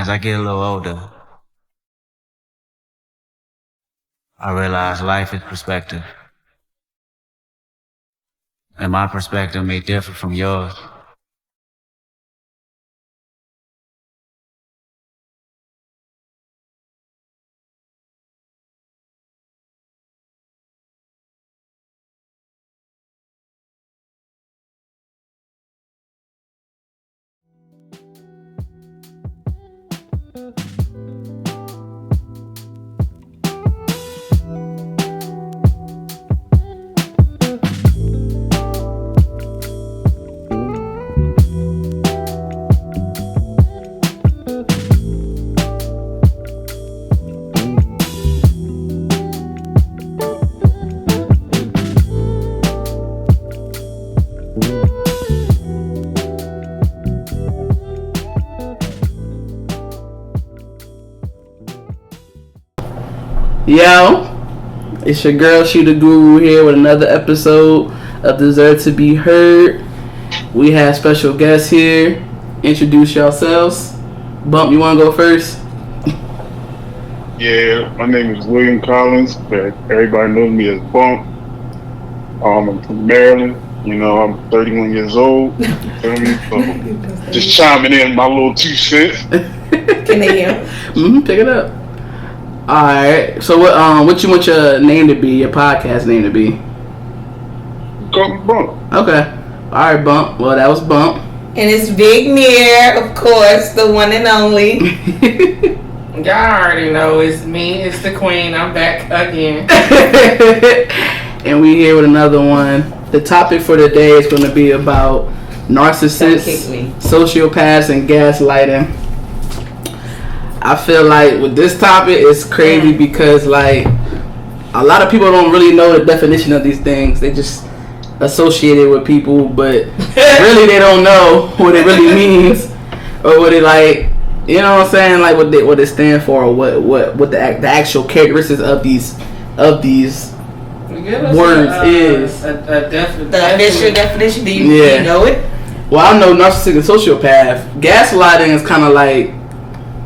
As I get a little older, I realize life is perspective. And my perspective may differ from yours. Yo, it's your girl Shooter Guru here with another episode of Deserve to Be Heard. We have special guests here. Introduce yourselves. Bump, you want to go first? Yeah, my name is William Collins, but everybody knows me as Bump. I'm from Maryland. You know, I'm 31 years old. You feel me? So just chiming in my little 2 cents. Can they hear? Pick it up. Alright, so what you want your name to be, your podcast name to be? Call me Bump. Okay. Alright, Bump. Well, that was Bump. And it's Big Neir, of course, the one and only. Y'all already know it's me, it's the queen, I'm back again. And we here with another one. The topic for today is going to be about narcissists, sociopaths, and gaslighting. I feel like with this topic, it's crazy because like a lot of people don't really know the definition of these things. They just associate it with people, but really they don't know what it really means or what it like. You know what I'm saying? Like what it stand for, or what the actual characteristics of these words is. The official definition. Do you know it? Well, I know narcissistic and sociopath. Gaslighting is kind of like,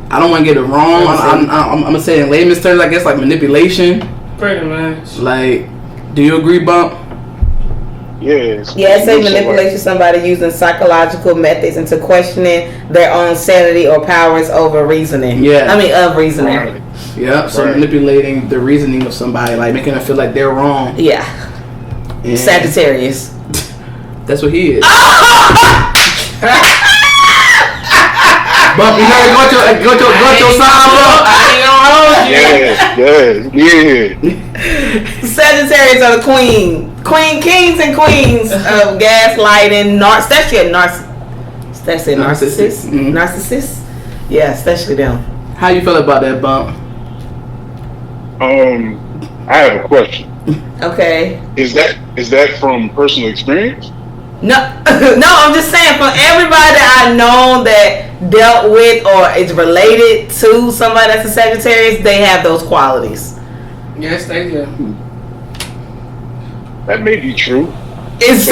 I don't want to get it wrong. I'm gonna say in layman's terms, I guess like manipulation. Pretty much. Like, do you agree, Bump? Yes. Yeah, it's a manipulation. Somebody using psychological methods into questioning their own sanity or powers over reasoning. Yeah. I mean, of reasoning. Right. Yeah. So manipulating the reasoning of somebody, like making them feel like they're wrong. Yeah. And Sagittarius. That's what he is. Bump, you know, go to your sign, Bump. Yeah. Sagittarius are the kings and queens of gaslighting. That's a narcissist. Mm-hmm. Narcissists. Yeah, especially them. How you feel about that, Bump? I have a question. Okay. Is that from personal experience? No, I'm just saying, for everybody that I know that dealt with or is related to somebody that's a Sagittarius, they have those qualities. Yes, they do. That may be true. See, he just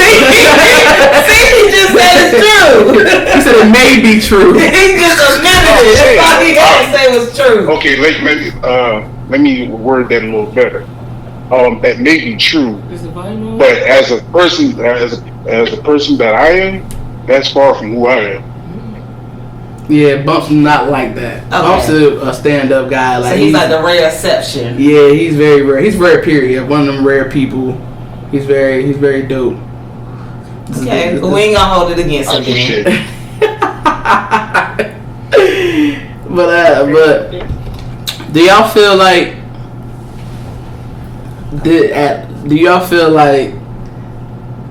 said it's true. He said it may be true. He just admitted it. All he had to say was true. Okay, let me word that a little better. That may be true, but as a person that I am, that's far from who I am. Yeah, Bump's not like that. Okay. Bump's a stand-up guy. Like, so he's like the rare exception. Yeah, he's very rare. He's rare, period. One of them rare people. He's very dope. Okay, but we ain't gonna hold it against him. But do y'all feel like do y'all feel like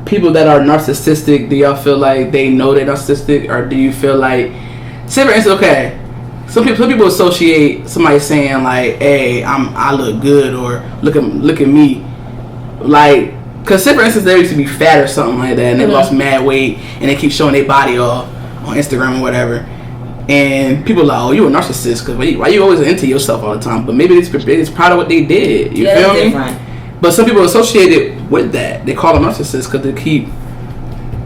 people that are narcissistic, do y'all feel like they know they're narcissistic, or do you feel like, say for instance, okay, some people associate somebody saying like, hey, I look good, or look at me, like, cause say for instance they used to be fat or something like that and they lost mad weight and they keep showing their body off on Instagram or whatever, and people are like, oh, you a narcissist because why you always into yourself all the time? But maybe it's proud of what they did. You feel me? Different. But some people associate it with that. They call them narcissists because they keep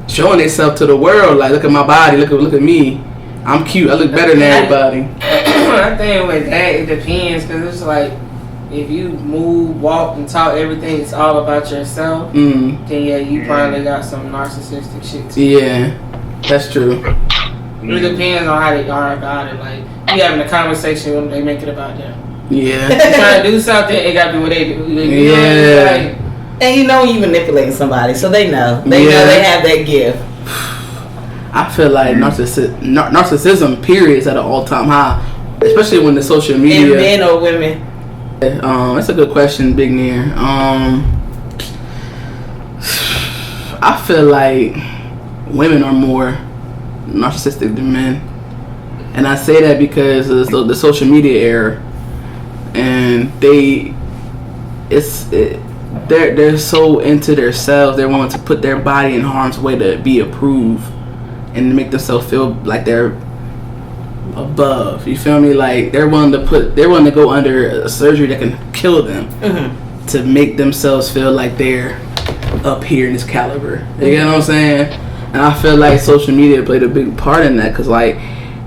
showing themselves to the world. Like, look at my body, look at me. I'm cute. I look better than everybody. I think with that it depends, because it's like if you move, walk, and talk, everything is all about yourself. Then yeah, you probably got some narcissistic shit too. Yeah, that's true. It depends on how they are about it. Like you having a conversation with them, they make it about them. Yeah. You trying to do something, it got to be what they do. You know, Yeah. And you know you manipulating somebody, so they know. They know they have that gift. I feel like narcissism period is at an all-time high, especially when the social media. And men or women? That's a good question, Big Neir. I feel like women are more narcissistic than men, and I say that because of the social media era, and they're so into themselves. They're willing to put their body in harm's way to be approved and to make themselves feel like they're above. You feel me? Like they're willing to go under a surgery that can kill them to make themselves feel like they're up here in this caliber. You get what I'm saying? And I feel like social media played a big part in that, because like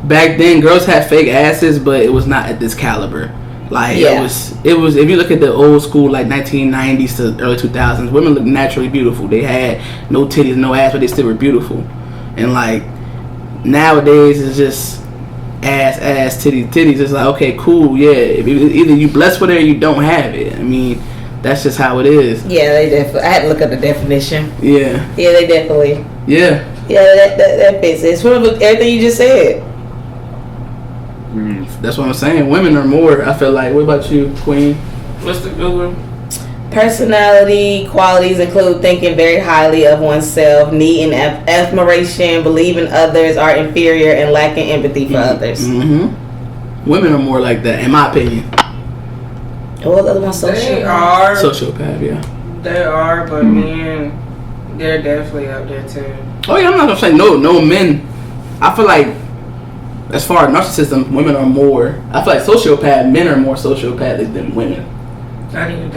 back then girls had fake asses, but it was not at this caliber. Like it was if you look at the old school like 1990s to early 2000s, women looked naturally beautiful. They had no titties, no ass, but they still were beautiful. And like nowadays it's just ass, titties. It's like, okay, cool, yeah. Either you blessed with it or you don't have it. I mean, that's just how it is. Yeah, they definitely. I had to look up the definition. Yeah. Yeah, they definitely. Yeah. Yeah, that fits. It's from everything you just said. That's what I'm saying. Women are more, I feel like. What about you, Queen? What's the good one? Personality qualities include thinking very highly of oneself, needing admiration, believing others are inferior, and lacking empathy for others. Women are more like that, in my opinion. What was the other one? They are. Sociopath, yeah. They are, but men, they're definitely up there too. Oh yeah, I'm not gonna say no men. I feel like, as far as narcissism, women are more. I feel like men are more sociopathic than women. I need a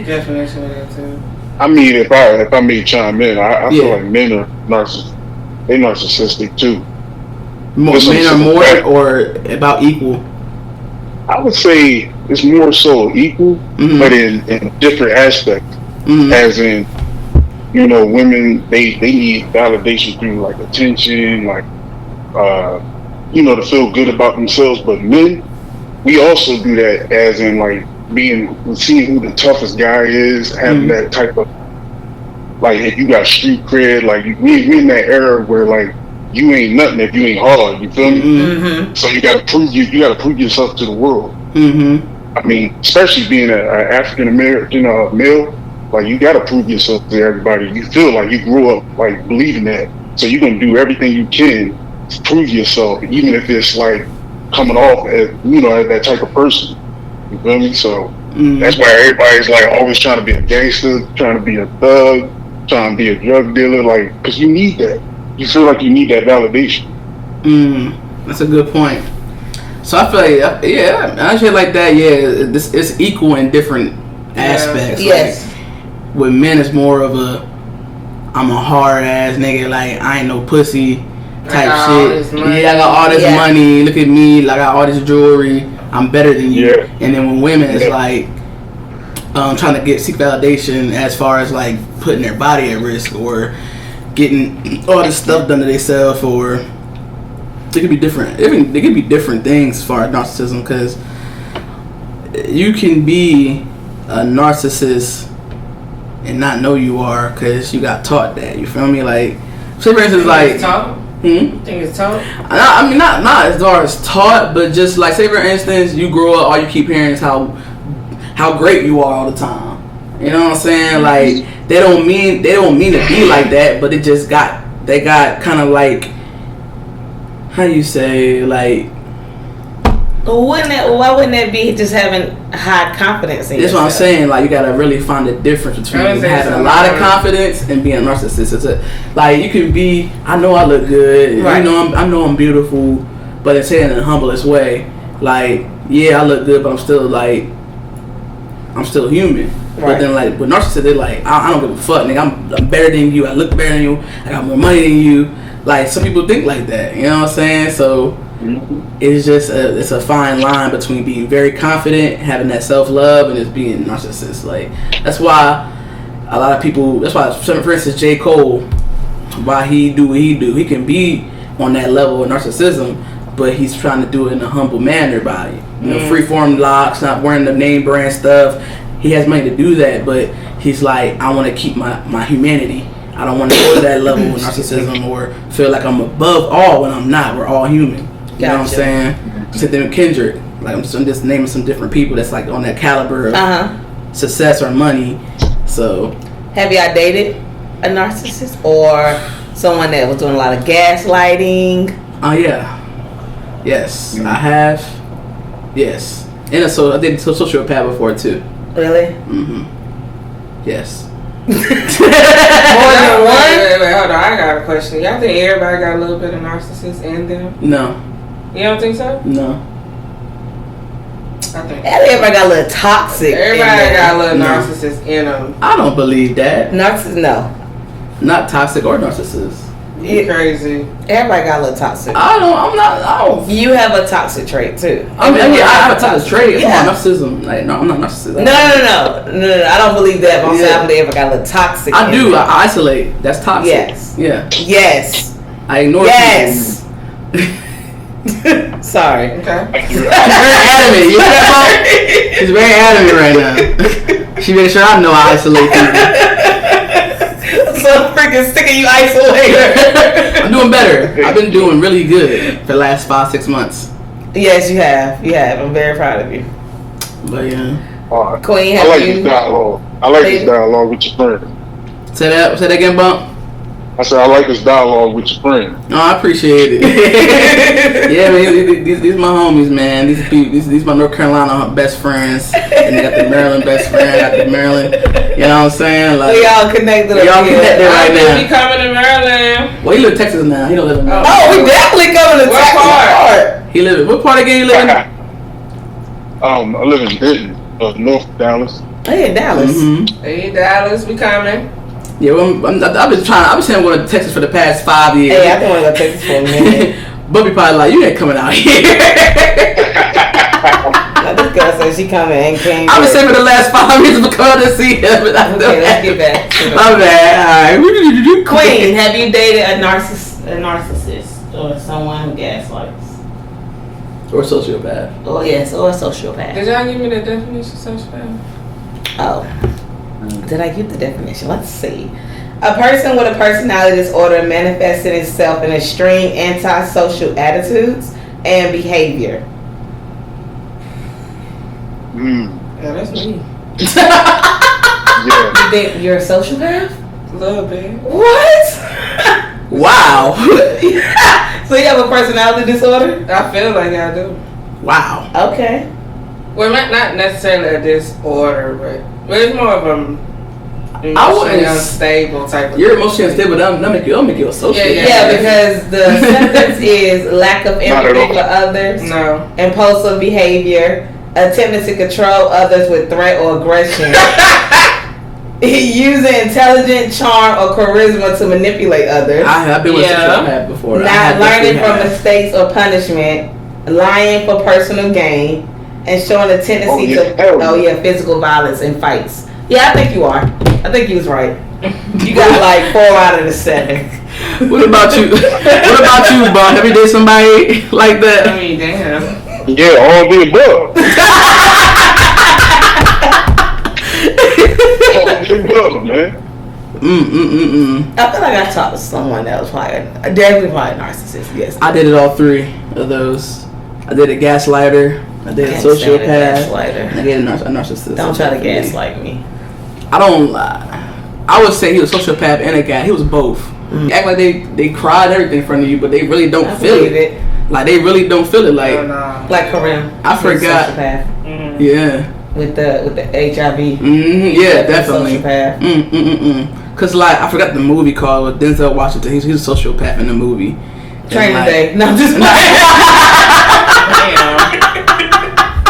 definition of that too. I mean, if I may chime in, I feel like men are narcissistic too. Men are more or about equal? I would say it's more so equal, but in different aspects. As in, you know, women they need validation through like attention, like you know, to feel good about themselves. But men, we also do that, as in like seeing who the toughest guy is, having that type of, like, if you got street cred, like we in that era where like you ain't nothing if you ain't hard. You feel me? So you gotta prove yourself to the world. I mean, especially being an African American male, like you gotta prove yourself to everybody. You feel like you grew up like believing that, so you're gonna do everything you can to prove yourself, even if it's like coming off as, you know, as that type of person. You feel me? So that's why everybody's like always trying to be a gangster, trying to be a thug, trying to be a drug dealer, like, because you need that. You feel like you need that validation. That's a good point. So I feel like, yeah, I feel like that. Yeah, it's equal in different aspects. Yes. Like, with men, it's more of I'm a hard ass nigga. Like, I ain't no pussy type shit. Yeah, I got all this money. Look at me. Like, I got all this jewelry. I'm better than you. Yeah. And then when women, it's like trying to seek validation as far as like putting their body at risk or getting all this stuff done to themselves, or it could be different. They could be different things as far as narcissism, because you can be a narcissist and not know you are because you got taught that. You feel me? Like, say for instance, like, You think it's taught? I mean, not as far as taught, but just like, say for instance, you grow up, all you keep hearing is how great you are all the time. You know what I'm saying? Like, they don't mean to be like that, but they got kind of like, how do you say, like, why wouldn't that be just having high confidence in yourself? That's what I'm saying. Like, you gotta really find the difference between having a lot of confidence and being a narcissist. It's like, you can be, I know I look good, right. I know I'm beautiful, but it's saying in the humblest way. Like, yeah, I look good, but I'm still human. Right. But then, like, with narcissists, they're like, I don't give a fuck, nigga. I'm better than you. I look better than you. I got more money than you. Like some people think like that, you know what I'm saying? So it's just it's a fine line between being very confident, having that self-love, and just being narcissist. Like that's why a lot of people. That's why, for instance, J. Cole, why he do what he do. He can be on that level of narcissism, but he's trying to do it in a humble manner by free-form locks, not wearing the name brand stuff. He has money to do that, but he's like, I want to keep my humanity. I don't want to go to that level of narcissism or feel like I'm above all when I'm not. We're all human. You know what I'm saying? Same thing with Kendrick. Like I'm just naming some different people that's like on that caliber of success or money. So, have y'all dated a narcissist or someone that was doing a lot of gaslighting? Oh yeah, yes, I have. Yes, and so I did sociopath before too. Really? Yes. More than one? Wait, hold on. I got a question. Y'all think everybody got a little bit of narcissist in them? No. You don't think so? No. I think everybody got a little toxic. Everybody got a little narcissist in them. I don't believe that. Narcissist, no. Not toxic or narcissist. You crazy. Everybody got a little toxic. I don't. You have a toxic trait too. I have a toxic trait. It's not narcissism. Like, no, I'm not narcissist. No. I don't believe that. But I'm saying I believe everybody got a little toxic. I do. I isolate. That's toxic. Yes. Yeah. Yes. I ignore yes. Sorry. Okay. She's very adamant. You hear that, folks? She's very adamant right now. She makes sure I know I isolate people. So freaking sick of you isolated. I'm doing better. I've been doing really good for the last 5-6 months. Yes, you have. You have. I'm very proud of you. But yeah. Queen, I like this dialogue. I like this dialogue with your friend. Say that again, Bump. I said I like this dialogue with your friend. Oh, I appreciate it. Yeah, man, these my homies, man. These my North Carolina best friends, and they got the Maryland best friend. Got the Maryland. You know what I'm saying? Like we all connected. We all connected right now. He coming to Maryland. Well, he live in Texas now. He don't live in Maryland. Oh, we definitely coming to what Texas. part? He live in what part again? You live in? I live in Denton, North Dallas. Hey, Dallas. Hey, Dallas, we coming. Yeah, well, I've been saying I'm going to Texas for the past 5 years. Hey, I think I'm going to go to Texas for a minute. Bubby probably like, you ain't coming out here. Now, this girl said she coming and came. I've been saying for the last 5 years because to see him. Okay, let's get back. My bad. All right. Queen, have you dated a narcissist or someone who gaslights? Or sociopath. Oh, yes, or a sociopath. Did y'all give me the definition of sociopath? Oh. Did I give the definition? Let's see. A person with a personality disorder manifesting itself in extreme antisocial attitudes and behavior. Yeah, that's me. Yeah. You think you're a sociopath? A little bit. What? Wow. So you have a personality disorder? I feel like I do. Wow. Okay. Well, not necessarily a disorder, but it's more of a wouldn't unstable type of You're thing. emotionally unstable. That'll make you a sociopath. Yeah, because the symptoms is lack of empathy for others, No. impulsive behavior, attempting to control others with threat or aggression, using intelligent charm or charisma to manipulate others, I've been with sociopath before. not learning from mistakes or punishment, lying for personal gain, and showing a tendency to physical violence and fights. Yeah, I think you are. I think you was right. You got like 4 out of the 7. What about you? What about you, Bob? Have you dated somebody like that? I mean, damn. Yeah, all the above. All the above, man. I feel like I talked to someone that was definitely probably a narcissist. Yes, I did it all 3 of those. I did a gaslighter. I did a sociopath. I did a narcissist. Don't try to gaslight me. I don't lie. I would say he was a sociopath and a guy. He was both. Act like they cried everything in front of you, but they really don't feel it. Like they really don't feel it. Like like Kareem. I forgot. Sociopath. Yeah. With the HIV. Yeah, definitely. Cause like I forgot the movie called with Denzel Washington. He's a sociopath in the movie. Training Day. No, I'm just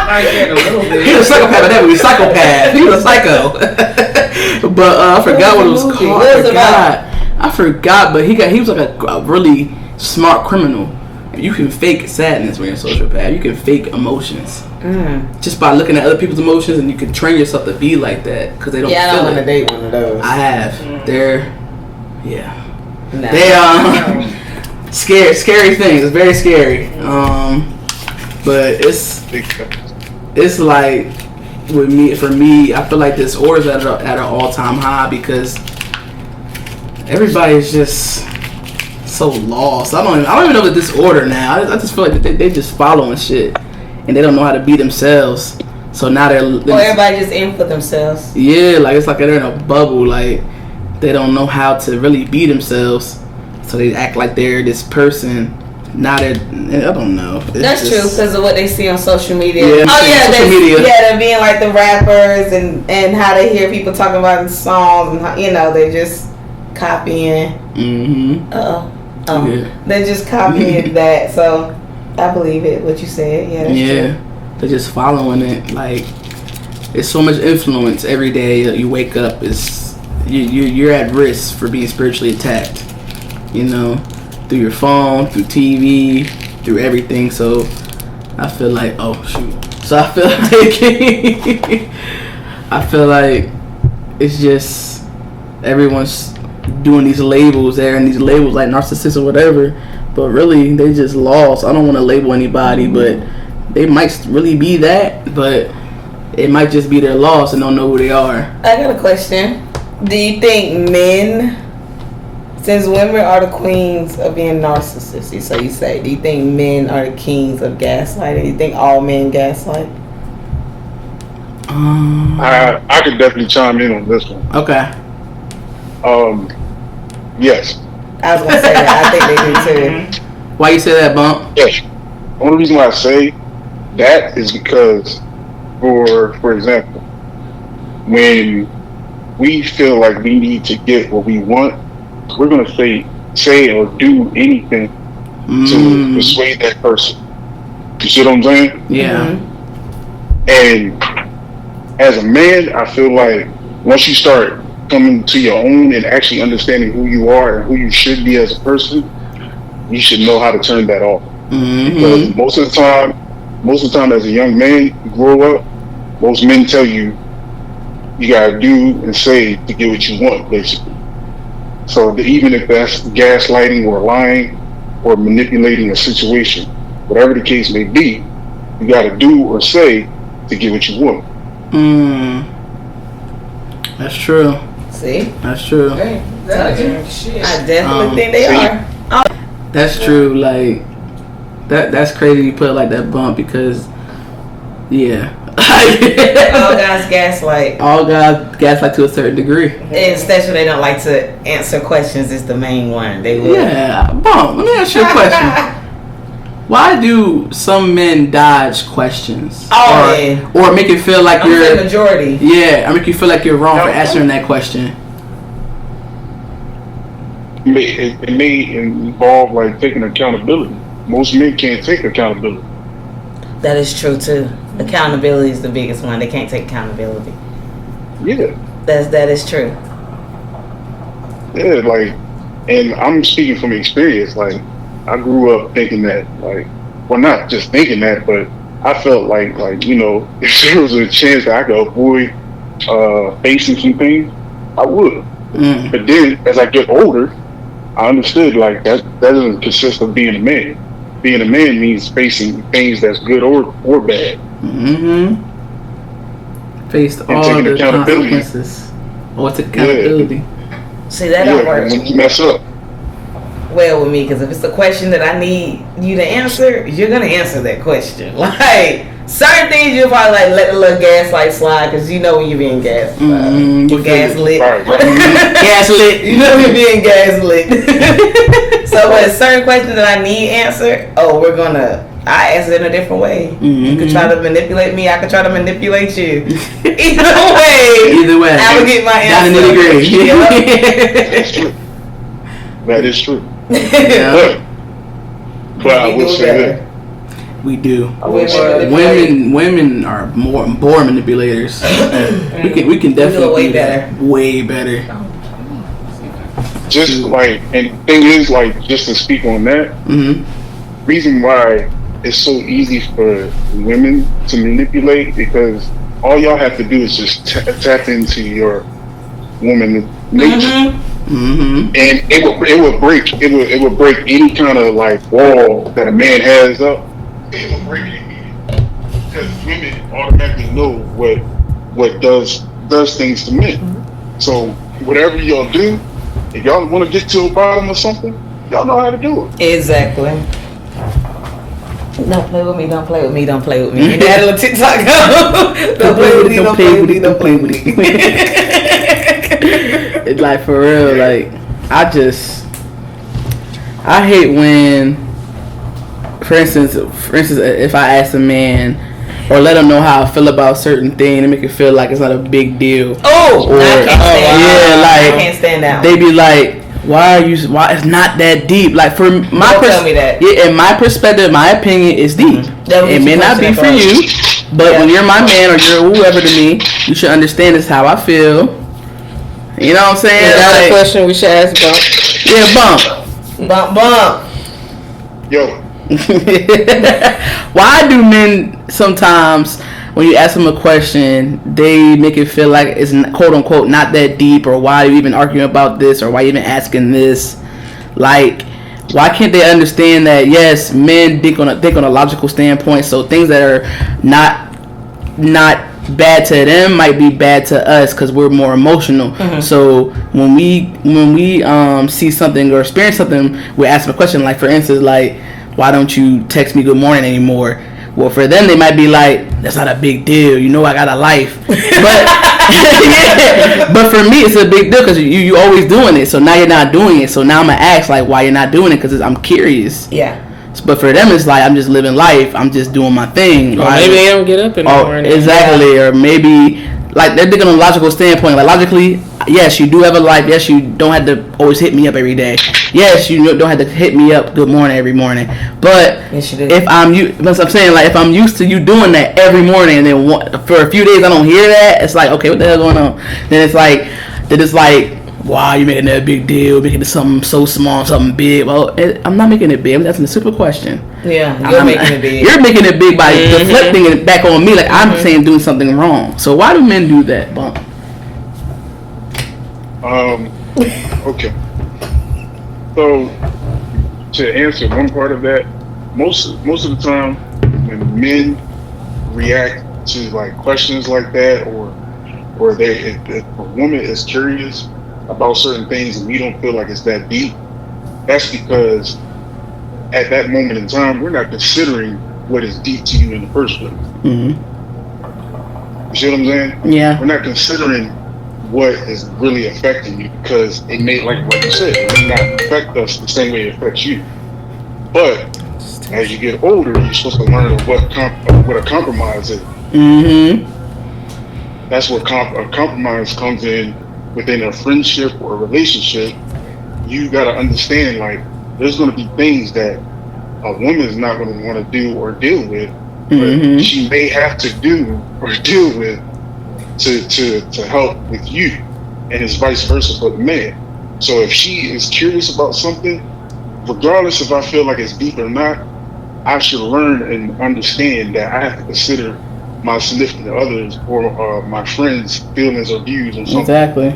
I get a little bit. He was a psychopath, but that movie psychopath. He was a psycho. But I forgot what it was called. I I forgot, but he was like a really smart criminal. You can fake sadness when you're a sociopath. You can fake emotions just by looking at other people's emotions, and you can train yourself to be like that because they don't. Yeah, I feel don't want it. to date one of those. I have. They're Nah. they scary things. It's very scary. But it's like for me, I feel like this order's at an all-time high because everybody's just so lost. I don't even know the disorder now. I just feel like they just following shit and they don't know how to be themselves. So now they're everybody just in for themselves. Yeah, like it's like they're in a bubble. Like they don't know how to really be themselves. So they act like they're this person. Now I don't know. That's true because of what they see on social media. Yeah, social media. Yeah, they're being like the rappers and how they hear people talking about in songs and how, they're just copying. Mm-hmm. Yeah. They're just copying that. So I believe it. What you said. Yeah. That's true. They're just following it. Like it's so much influence every day that you wake up. You're at risk for being spiritually attacked. Through your phone, through TV, through everything. So I feel like, I feel like it's just everyone's doing these labels there and these labels like narcissist or whatever, but really they just lost. I don't want to label anybody, but they might really be that, but it might just be their loss and don't know who they are. I got a question. Do you think men, since women are the queens of being narcissistic, so you say, do you think men are the kings of gaslighting? Do you think all men gaslight? I could definitely chime in on this one. Okay. Yes. I was gonna say that. I think they do too. Why you say that, Bump? Yes. The only reason why I say that is because, for example, when we feel like we need to get what we want, we're gonna say or do anything to persuade that person. You see what I'm saying? Yeah. And as a man, I feel like once you start coming to your own and actually understanding who you are and who you should be as a person, you should know how to turn that off. Because most of the time as a young man, you grow up, most men tell you gotta do and say to get what you want, basically. So even if that's gaslighting or lying or manipulating a situation, whatever the case may be, you gotta do or say to get what you want. That's true. See? That's true. Hey, I definitely think they are. That's true. Like that's crazy you put it like that, Bump, because All guys gaslight. All guys gaslight to a certain degree. And especially they don't like to answer questions is the main one. They will. Yeah, Bump, let me ask you a question. Why do some men dodge questions? Or make it feel like you're the majority. Yeah, or make you feel like you're wrong for answering that question. It may involve like taking accountability. Most men can't take accountability. That is true too. Accountability is the biggest one. They can't take accountability. Yeah. That is true. Yeah, like, and I'm speaking from experience. Like, I grew up thinking that, like, well, not just thinking that, but I felt like if there was a chance that I could avoid facing some things, I would. But then, as I get older, I understood like that doesn't consist of being a man. Being a man means facing things that's good or bad. Faced all the consequences. Or take accountability. See, that don't work. When you mess up. Well, with me, because if it's a question that I need you to answer, you're gonna answer that question. Like certain things, you'll probably like let the little gaslight slide because you know when you're being gaslit. Gaslit. Gaslit. You know you're being gaslit. So when certain questions that I need answered, I answer it in a different way. You could try to manipulate me. I could try to manipulate you. Either way, I will get my answer. That's true. That is true. Yeah. But I will say that. We do. Women are more manipulators. we can definitely way better. Way better. just like, and the thing is, like, just to speak on that, reason why it's so easy for women to manipulate, because all y'all have to do is just tap into your woman nature, and it would break any kind of like wall that a man has up. It will break it immediately, because women automatically know what does things to men. So whatever y'all do, if y'all want to get to the bottom of something, y'all know how to do it. Exactly. Don't play with me, don't play with me, don't play with me. You had a little TikTok. Don't play with me, don't play with me, don't play with me. It's like, for real, like, I hate when, for instance, if I ask a man or let them know how I feel about certain thing and make it feel like it's not a big deal. Oh, or, I can't stand that. Like, I can't stand that. They be like, why it's not that deep? Like, for my tell me that. Yeah, in my perspective, my opinion is deep. It may not be for you, but when you're my man or you're whoever to me, you should understand this how I feel. You know what I'm saying? Is that like, a question we should ask Bump? Yeah, Bump. Yo. Why do men sometimes, when you ask them a question, they make it feel like it's quote unquote not that deep, or why are you even arguing about this, or why are you even asking this? Like, why can't they understand that yes, men think on a logical standpoint, so things that are not bad to them might be bad to us because we're more emotional. So when we see something or experience something, we ask them a question, like, for instance, like, why don't you text me good morning anymore? Well, for them, they might be like, that's not a big deal. You know, I got a life. But yeah, but for me, it's a big deal because you always doing it. So now you're not doing it. So now I'm going to ask, like, why you're not doing it, because I'm curious. Yeah. But for them, it's like, I'm just living life. I'm just doing my thing. Or maybe they don't get up in the morning. Exactly. Or maybe, like, they're thinking on a logical standpoint. Like, logically, yes, you do have a life. Yes, you don't have to always hit me up every day. Yes, you don't have to hit me up good morning every morning. But yes, you do. if I'm saying, like, if I'm used to you doing that every morning, and then for a few days I don't hear that, it's like, okay, what the hell going on? Then it's like, wow, you're making that a big deal, making it something so small, something big. Well, I'm not making it big. I'm asking a simple question. Yeah, you're making it big. You're making it big by deflecting it back on me, like I'm saying doing something wrong. So why do men do that, Bump? Okay. So to answer one part of that, most of the time when men react to like questions like that, or if a woman is curious about certain things and we don't feel like it's that deep, that's because at that moment in time we're not considering what is deep to you in the first place. You see what I'm saying? Yeah. We're not considering what is really affecting you, because it may, like you said, it may not affect us the same way it affects you. But as you get older, you're supposed to learn what a compromise is. That's where a compromise comes in within a friendship or a relationship. You got to understand, like, there's going to be things that a woman is not going to want to do or deal with, but she may have to do or deal with to help with you, and it's vice versa for the man. So if she is curious about something, regardless if I feel like it's deep or not, I should learn and understand that I have to consider my significant others or my friends' feelings or views on something. Exactly.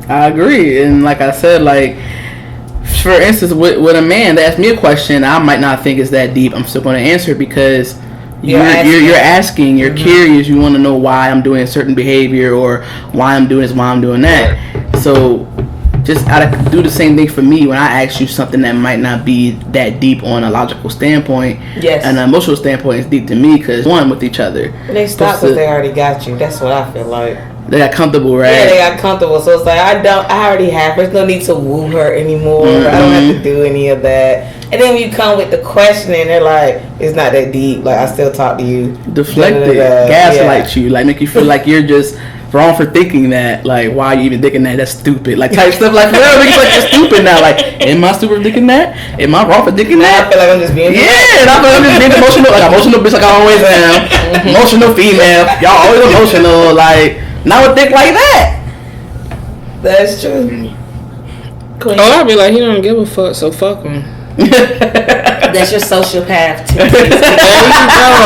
I agree, and like I said, like, for instance, with a man that asks me a question, I might not think it's that deep. I'm still going to answer because you're asking, you're curious, you want to know why I'm doing a certain behavior, or why I'm doing this, why I'm doing that. So just do the same thing for me when I ask you something that might not be that deep on a logical standpoint. Yes. And an emotional standpoint is deep to me because one with each other. They stop because they already got you. That's what I feel like. They got comfortable, right? Yeah, they got comfortable. So it's like I already have her. There's no need to woo her anymore. I don't have to do any of that. And then when you come with the question and they're like, it's not that deep. Like, I still talk to you. Deflect it, gaslight you, like make you feel like you're just wrong for thinking that. Like, why are you even thinking that? That's stupid. Like, type stuff like, well, it's like you're stupid now. Like, am I stupid for thinking that? Am I wrong for thinking that? I feel like I'm just being and I feel like I'm just being emotional. Like, emotional bitch, like I always am. Emotional female. Y'all always emotional. Like, now I would think like that. That's true. Queen. Oh, I'd be like, he don't give a fuck, so fuck him. That's your sociopath tendencies. There you go.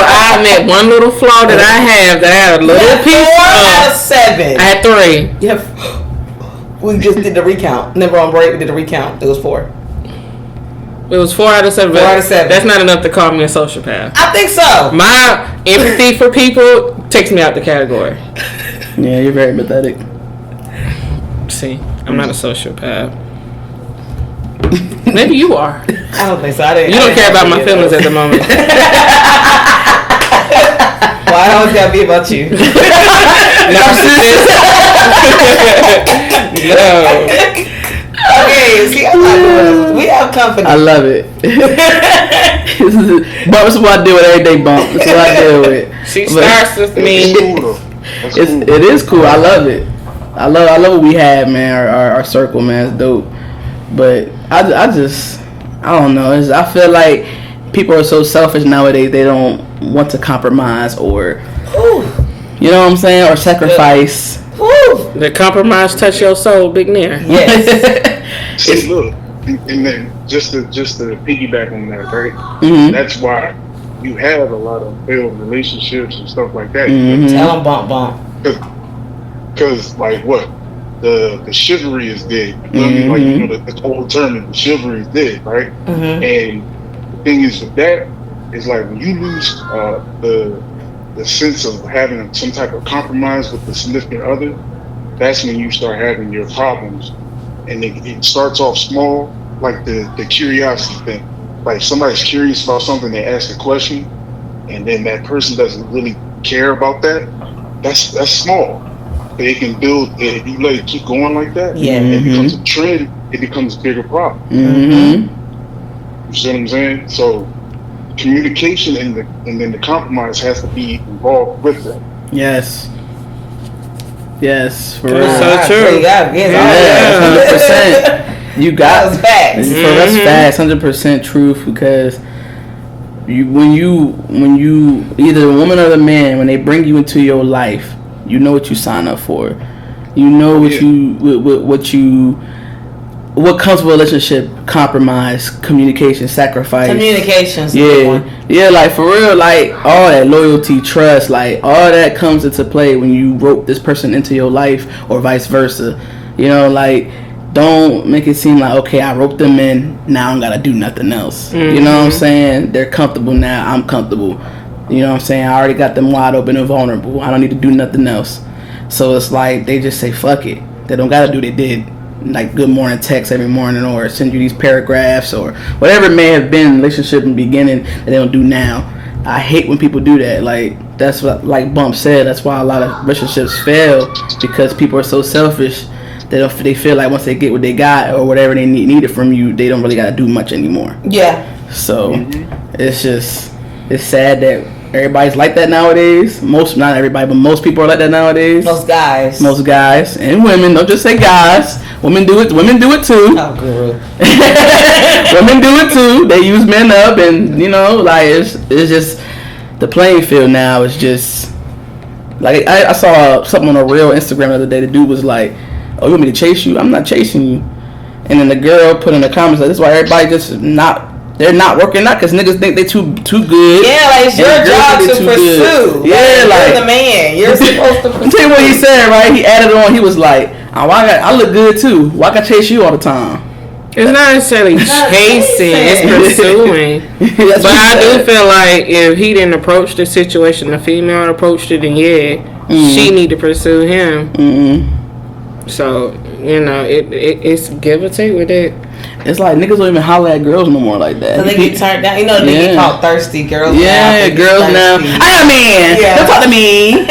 I admit one little flaw that I have that I had a little piece 4 out of of. 7. I had 3. Yep. We just did the recount. Never on break. We did the recount. It was 4. It was 4 out of 7. 4 out of 7. That's not enough to call me a sociopath. I think so. My empathy for people takes me out the category. Yeah, you're very pathetic. See, I'm not a sociopath. Maybe you are. I don't think so. You don't care about my feelings at the moment. Well, I always gotta be about you. Narcissist. No. Okay, see, I'm not doing this. We have company. I love it. Bump is what I deal with every day, Bump. That's what I deal with. She starts with me. It is cool. I love it. I love what we have, man. Our circle, man. It's dope. But I don't know. I feel like people are so selfish nowadays. They don't want to compromise or, you know what I'm saying, or sacrifice. The compromise touch your soul, Big Neir. Yes. See, look, and then just to piggyback on that, right? Mm-hmm. That's why you have a lot of failed relationships and stuff like that. Mm-hmm. Tell them bump. Because like what? The chivalry is dead. You know what I mean? Like, you know, the whole term is the chivalry is dead, right? Mm-hmm. And the thing is with that is like when you lose the sense of having some type of compromise with the significant other, that's when you start having your problems. And it starts off small, like the curiosity thing. Like somebody's curious about something, they ask a question, and then that person doesn't really care about that. That's small. But it can build, if you let it keep going like that, it becomes a trend, it becomes a bigger problem. Mm-hmm. You see what I'm saying? So communication and then the compromise has to be involved with that. Yes, for real. So true. Yeah, 100%. You got those facts. That's facts, 100% truth. Because when you either the woman or the man, when they bring you into your life, you know what you sign up for. You know what comes with a relationship: compromise, communication, sacrifice. Communication's yeah, like for real, like all that loyalty, trust, like all that comes into play when you rope this person into your life, or vice versa. You know, like don't make it seem like, okay, I roped them in, now I don't gotta do nothing else. You know what I'm saying? They're comfortable now, I'm comfortable. You know what I'm saying? I already got them wide open and vulnerable. I don't need to do nothing else. So it's like they just say fuck it. They don't gotta do what they did, like good morning text every morning, or send you these paragraphs, or whatever it may have been in relationship in the beginning that they don't do now. I hate when people do that. Like that's what, like Bump said, that's why a lot of relationships fail, because people are so selfish. They feel like once they get what they got or whatever they needed from you, they don't really gotta do much anymore. Yeah. So it's sad that everybody's like that nowadays. Not everybody, but most people are like that nowadays. Most guys and women. Don't just say guys. Women do it too. Oh, good. Women do it too. They use men up, and you know, like it's just the playing field now is just like I saw something on a real Instagram the other day. The dude was like, "Oh, you want me to chase you? I'm not chasing you." And then the girl put in the comments like, "This is why everybody just not." They're not working out because niggas think they too good. Yeah, like it's your job to pursue. Yeah, like you're the man. You're supposed to pursue. I'll tell you what he said, right? He added on. He was like, I look good too. Why can I chase you all the time? It's not necessarily chasing, it's pursuing. But I do feel like if he didn't approach the situation, the female approached it, then she need to pursue him. So, you know, it's give or take with it. It's like niggas don't even holler at girls no more like that. So they get turned down. You know, they get called thirsty girls. Yeah, girls now. I got a man. Don't talk to me.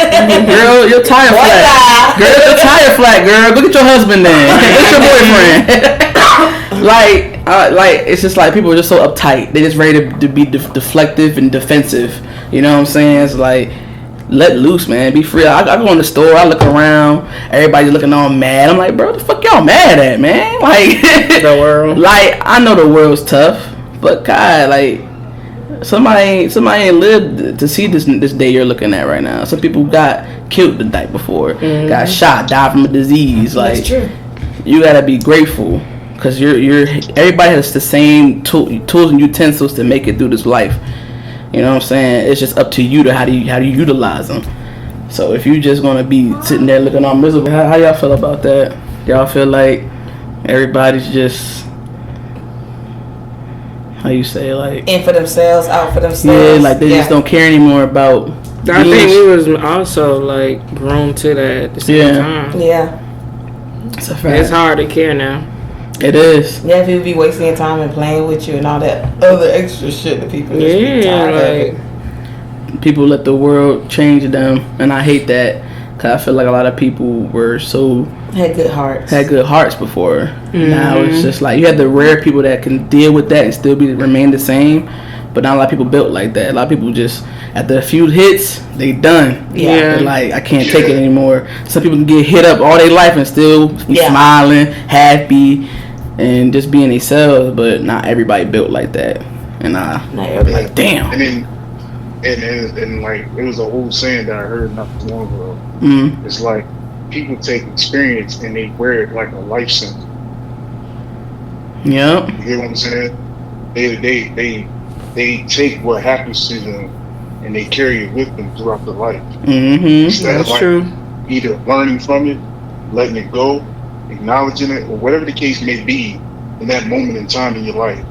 Girl, your tire flat. Girl, your tire flat, girl. Look at your husband then. Look at your boyfriend. Like it's just like people are just so uptight. They just ready to be deflective and defensive. You know what I'm saying? It's like, let loose, man. Be free. I go in the store. I look around. Everybody's looking all mad. I'm like, bro, what the fuck y'all mad at, man? Like the world. Like I know the world's tough, but God, like somebody ain't lived to see this day you're looking at right now. Some people got killed the night before, got shot, died from a disease. Like, that's true. You gotta be grateful, because everybody has the same tools and utensils to make it through this life. You know what I'm saying? It's just up to you to how do you utilize them. So if you just gonna be sitting there looking all miserable, how y'all feel about that? Y'all feel like everybody's just, how you say, like in for themselves, out for themselves? Yeah, like they just don't care anymore about. I think we was also like grown to that at the same time. Yeah. It's a fact. It's hard to care now. It is. Yeah, people be wasting their time and playing with you and all that other extra shit that people just be tired of it. People let the world change them, and I hate that, because I feel like a lot of people had good hearts before. Now it's just like you have the rare people that can deal with that and still remain the same, but not a lot of people built like that. A lot of people just, after a few hits, they done. Yeah. They're like, I can't take it anymore. Some people can get hit up all their life and still be smiling, happy, and just being themselves, but not everybody built like that. And I'm like, damn. And like, it was a old saying that I heard not too long ago. It's like, people take experience and they wear it like a life sentence. Yep. You get what I'm saying? They take what happens to them and they carry it with them throughout their life. That's like true. Either learning from it, letting it go, acknowledging it, or whatever the case may be in that moment in time in your life.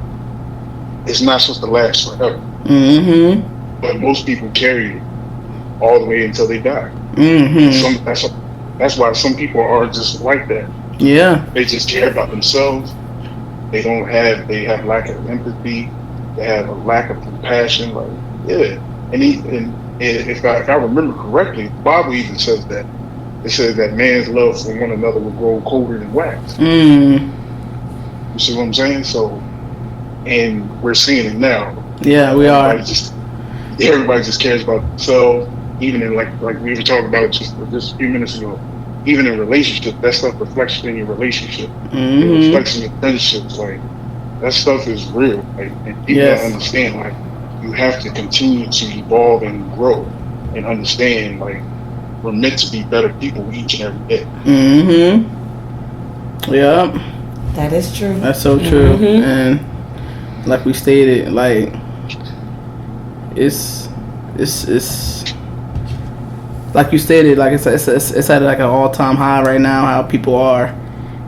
It's not supposed to last forever. But most people carry it all the way until they die. That's why some people are just like that. Yeah. They just care about themselves. They have lack of empathy. They have a lack of compassion. Like, and if I remember correctly, the Bible even says that. It says that man's love for one another will grow colder than wax. You see what I'm saying? So, and we're seeing it now. Yeah, we are. Everybody just cares about themselves. Even in like we were talking about just a few minutes ago. Even in relationships, that stuff reflects in your relationship. It reflects in your friendships. Like, that stuff is real. Like, and people don't understand. Like, you have to continue to evolve and grow and understand. Like, we're meant to be better people each and every day. Yeah. That is true. That's so true. And like we stated, like, it's like you stated, like it's at like an all-time high right now. How people are,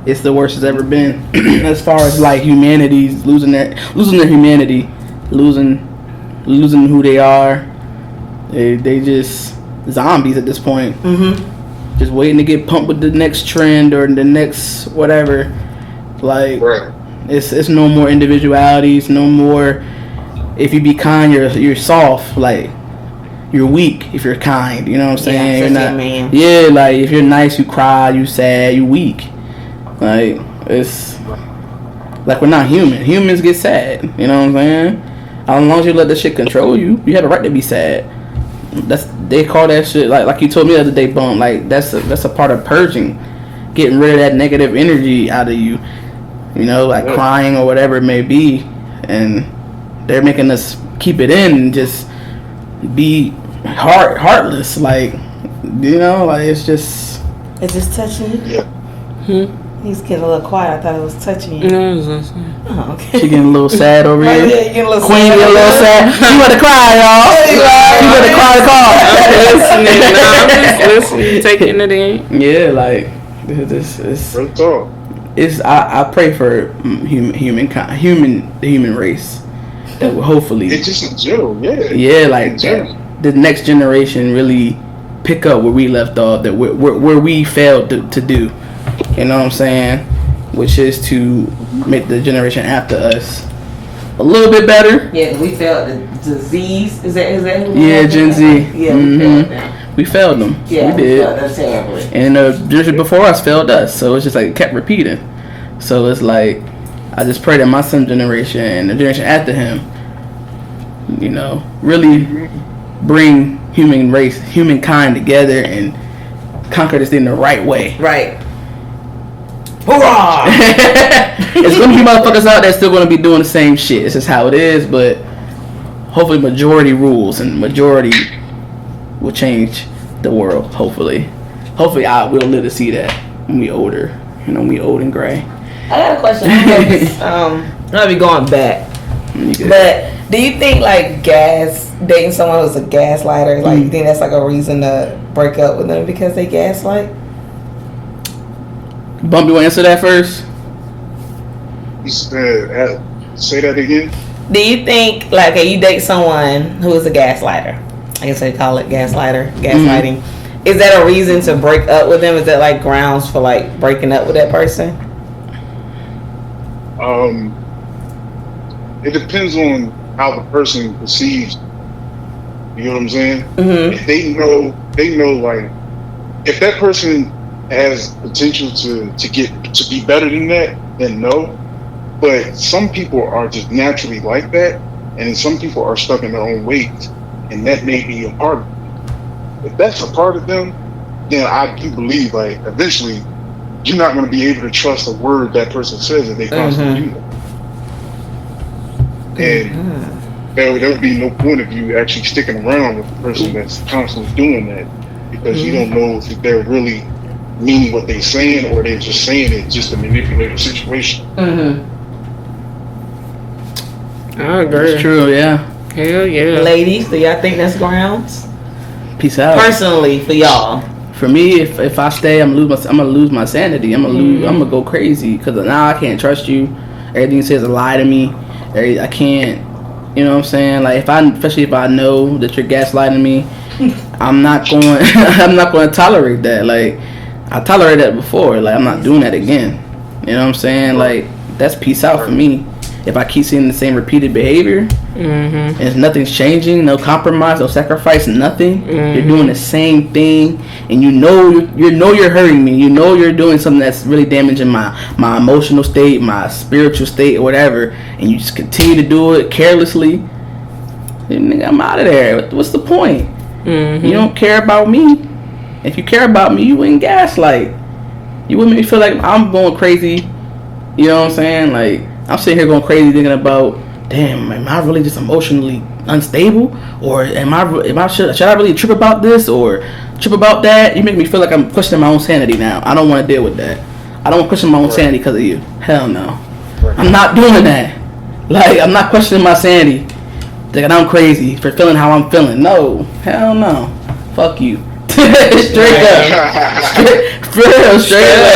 it's the worst it's ever been. As far as like humanity's losing their humanity, losing who they are. They just zombies at this point. Just waiting to get pumped with the next trend or the next whatever. Like, it's no more individualities, no more. If you be kind, you're soft. Like, you're weak if you're kind. You know what I'm saying? You're not, man. Yeah, like if you're nice, you cry, you sad, you weak. Like, it's like we're not human. Humans get sad. You know what I'm saying? As long as you let that shit control you, you have a right to be sad. They call that shit like you told me the other day, Bump. Like that's a part of purging, getting rid of that negative energy out of you. You know, like crying or whatever it may be, and they're making us keep it in and just be heartless. Like, you know, like it's just. Is this touching you? Yeah. He's getting a little quiet. I thought it was touching you. No, it was listening. Oh, okay. She getting a little sad over here. Yeah, getting a little Queen sad. getting a little sad. She want to cry, y'all. She want to cry the car. I'm just listening, taking it in. Yeah, like this is. Real talk. I pray for the human race that will hopefully. It's just in general, Yeah, like the next generation really pick up where we left off, that where we failed to do. You know what I'm saying? Which is to make the generation after us a little bit better. Yeah, we failed the disease. Is that who? Yeah, Gen Z. Yeah, we failed them. We failed them. Yeah, we did. We failed them terribly. And the generation before us failed us, so it's just like it kept repeating. So it's like I just pray that my son's generation and the generation after him, you know, really bring humankind together and conquer this thing the right way. Right. Hoorah! It's gonna be motherfuckers out there still gonna be doing the same shit. It's just how it is, but hopefully majority rules and majority will change the world. Hopefully I will live to see that when we older. You know, when we old and gray. I got a question. I'll be going back. But do you think like dating someone who's a gaslighter, like you think that's like a reason to break up with them because they gaslight? Bump, you want to answer that first? You said, say that again. Do you think like you date someone who is a gaslighter? I guess they call it gaslighting. Is that a reason to break up with them? Is that like grounds for like breaking up with that person? It depends on how the person perceives. You know what I'm saying? Mm-hmm. If they know like if that person has potential to be better than that, then no. But some people are just naturally like that, and then some people are stuck in their own ways, and that may be a part of it. If that's a part of them, then I do believe like eventually you're not going to be able to trust a word that person says if they constantly do that. And there would be no point of you actually sticking around with the person that's constantly doing that, because you don't know if they're really meaning what they're saying or they're just saying it just to manipulate the situation. I agree. It's true, yeah. Hell yeah. Ladies, do y'all think that's grounds? Peace out. Personally, for y'all. For me, if I stay, I'm gonna lose my sanity. I'm gonna go crazy because now I can't trust you. Everything you say is a lie to me. I can't. You know what I'm saying? Like especially if I know that you're gaslighting me, I'm not going to tolerate that. Like I tolerated that before. Like I'm not doing that again. You know what I'm saying? Like that's peace out for me. If I keep seeing the same repeated behavior, and nothing's changing, no compromise, no sacrifice, nothing. You're doing the same thing, and you know you're hurting me. You know you're doing something that's really damaging my emotional state, my spiritual state, or whatever, and you just continue to do it carelessly. Nigga, I'm out of there. What's the point? You don't care about me. If you care about me, you wouldn't gaslight. You wouldn't make me feel like I'm going crazy. You know what I'm saying? Like I'm sitting here going crazy thinking about, damn, am I really just emotionally unstable, or should I really trip about this or trip about that? You make me feel like I'm questioning my own sanity now. I don't want to deal with that. I don't want to question my own sanity because of you. Hell no. I'm not doing that. Like I'm not questioning my sanity. Like I'm crazy for feeling how I'm feeling. No, hell no. Fuck you. Straight up. Straight up.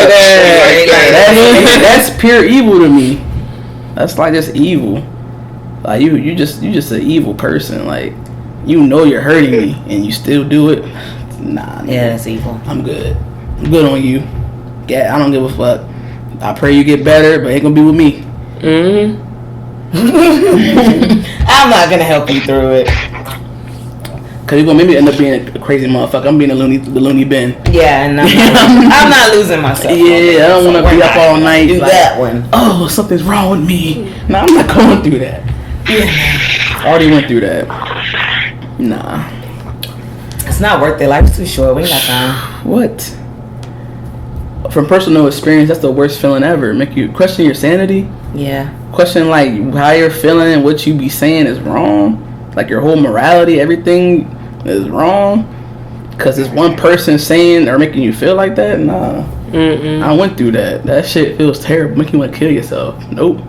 That's pure evil to me. That's like just evil. Like you just an evil person. Like you know you're hurting me and you still do it. Nah. Yeah, that's evil. I'm good. I'm good on you. Yeah, I don't give a fuck. I pray you get better, but it ain't gonna be with me. I'm not gonna help you through it. Cause you're gonna maybe end up being a crazy motherfucker. I'm being the loony bin. Yeah, and I'm not losing myself. Yeah, I don't want to be up all night. Do like, that one. Oh, something's wrong with me. No, I'm not going through that. I already went through that. Nah. It's not worth it. Life's too short. We ain't got time. What? From personal experience, that's the worst feeling ever. Make you question your sanity. Yeah. Question like how you're feeling and what you be saying is wrong. Like your whole morality, everything is wrong. Cause it's one person saying or making you feel like that. Nah. I went through that. That shit feels terrible. Make you want to kill yourself. Nope.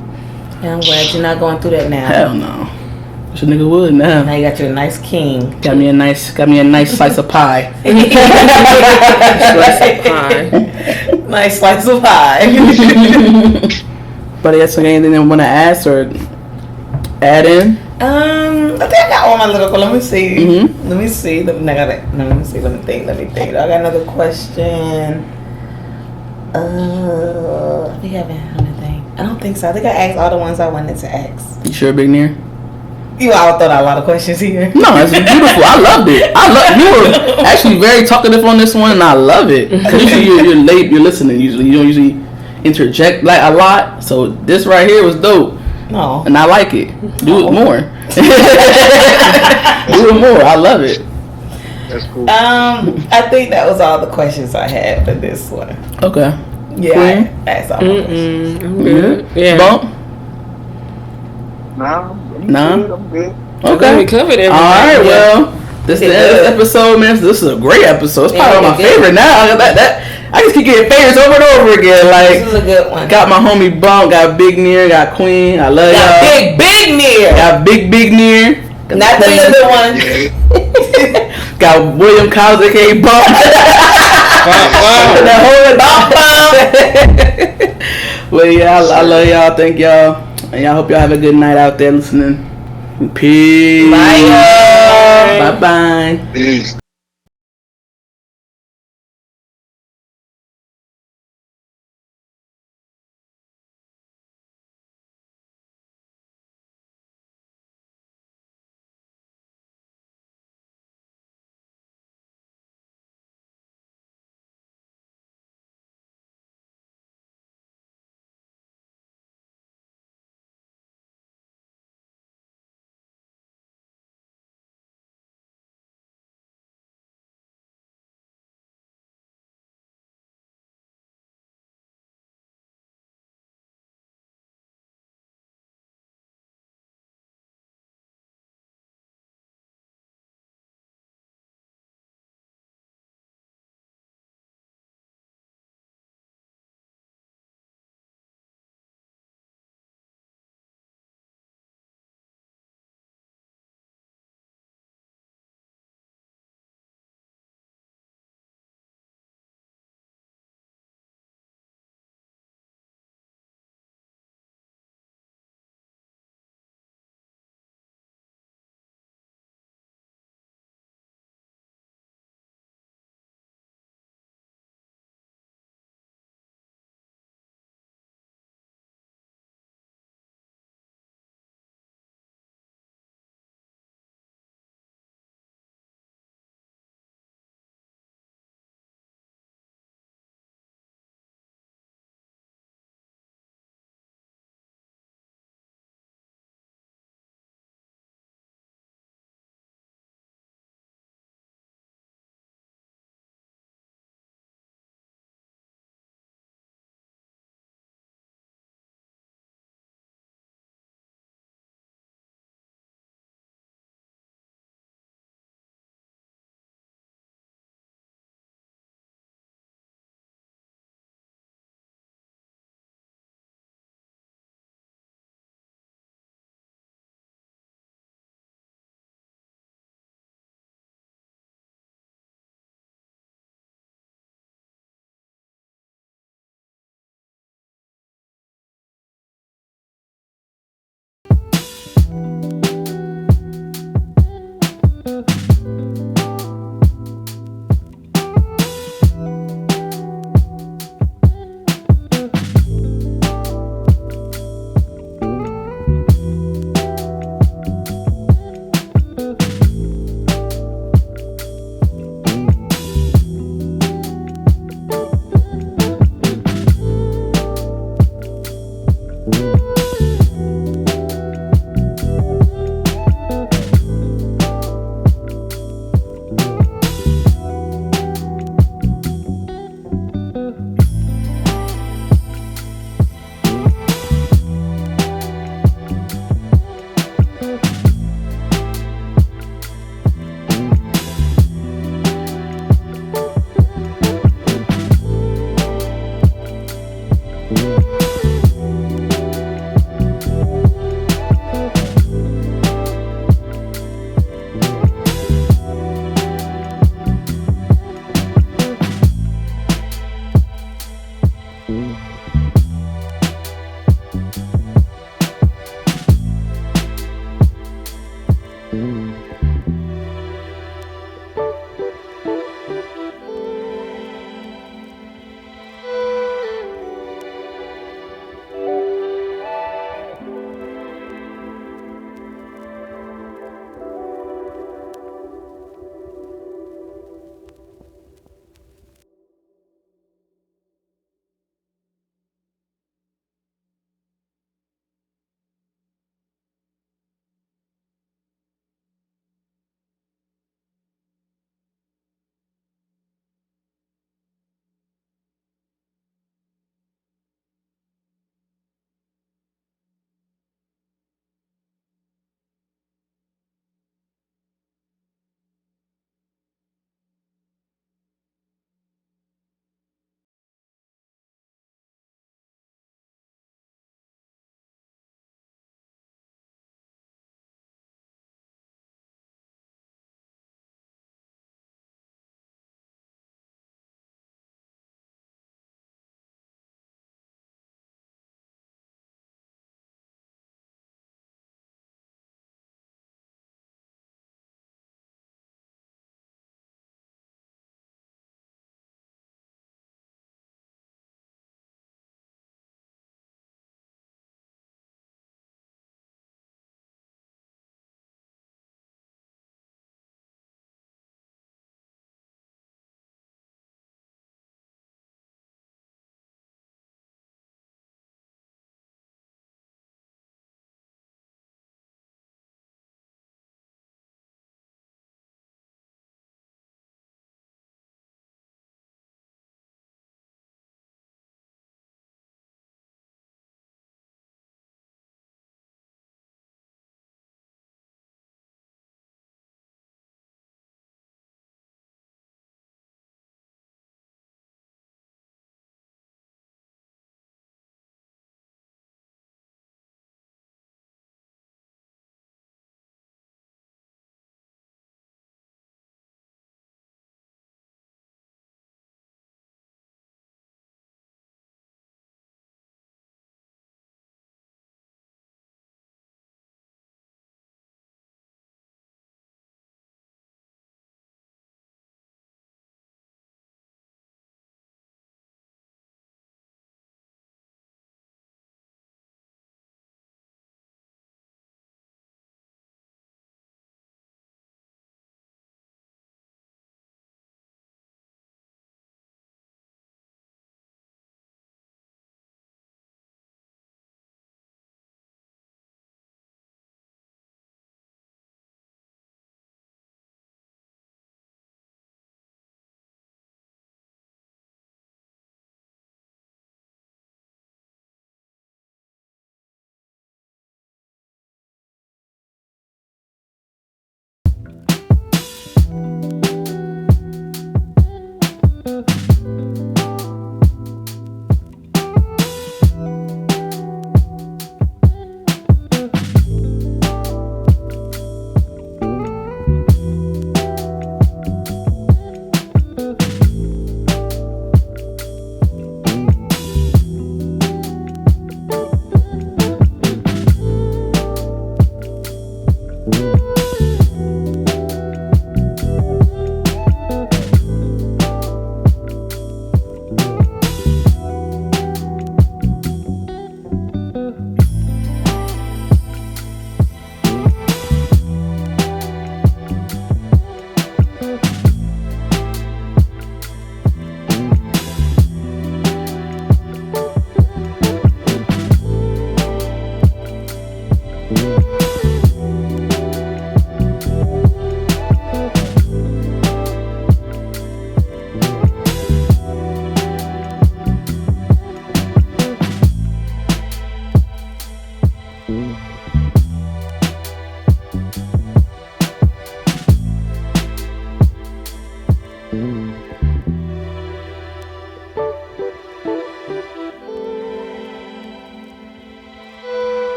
Yeah, I'm glad you're not going through that now. Hell no. Wish a nigga would now. Now you got your nice king. Got me a nice slice of pie. Slice of pie. Nice slice of pie. But that's anything they want to ask or add in? I think I got all my little. Let me see. Let me see. Let me think. I got another question. We haven't had anything. I don't think so. I think I asked all the ones I wanted to ask. You sure, Big Neir? You all thought out a lot of questions here. No, it's beautiful. I loved it. You were actually very talkative on this one, and I love it. Usually you're listening. Usually you don't usually interject like a lot. So this right here was dope. No. And I like it. Do it more. Do it more. I love it. That's cool. I think that was all the questions I had for this one. Okay. Yeah, that's all my questions. I'm good. Yeah. Bump? Nah. I'm good. Okay. We covered everything. All right. Well, this is the end of this episode, man. This is a great episode. It's probably my favorite now. I I just keep getting favors over and over again. Like, this is a good one. Got my homie Bump, got Big Neir, got Queen. I love y'all. Big Neir. Got Big Neir. Not the other one. Got William Collins, aka Bump. But yeah, I love y'all. Thank y'all. And y'all hope y'all have a good night out there listening. Peace. Bye. Bye. Peace.